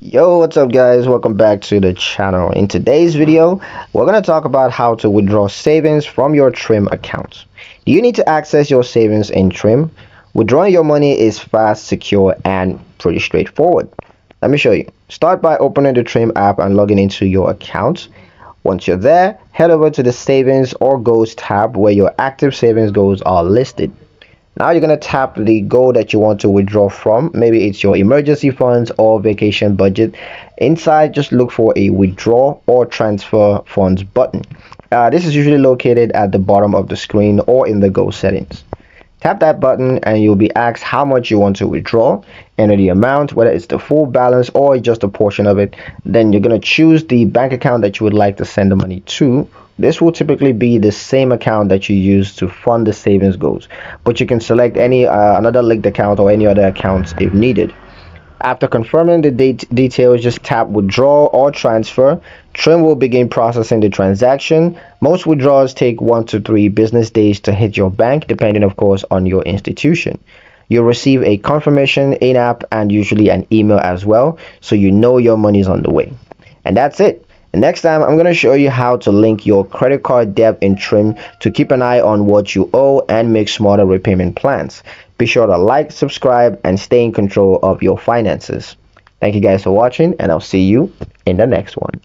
Yo, what's up guys? Welcome back to the channel. In today's video, we're going to talk about how to withdraw savings from your Trim account. Do you need to access your savings in Trim? Withdrawing your money is fast, secure, and pretty straightforward. Let me show you. Start by opening the Trim app and logging into your account. Once you're there, head over to the Savings or Goals tab where your active savings goals are listed. Now you're going to tap the goal that you want to withdraw from. Maybe it's your emergency funds or vacation budget. Inside, just look for a withdraw or transfer funds button. This is usually located at the bottom of the screen or in the goal settings. Tap that button and you'll be asked how much you want to withdraw. Enter the amount, whether it's the full balance or just a portion of it. Then you're going to choose the bank account that you would like to send the money to. This will typically be the same account that you use to fund the savings goals, but you can select any another linked account or any other accounts if needed. After confirming the details, just tap withdraw or transfer. Trim will begin processing the transaction. Most withdrawals take 1 to 3 business days to hit your bank, depending, of course, on your institution. You'll receive a confirmation in-app and usually an email as well, so you know your money is on the way. And that's it. And next time, I'm going to show you how to link your credit card debt in Trim to keep an eye on what you owe and make smarter repayment plans. Be sure to like, subscribe, and stay in control of your finances. Thank you guys for watching, and I'll see you in the next one.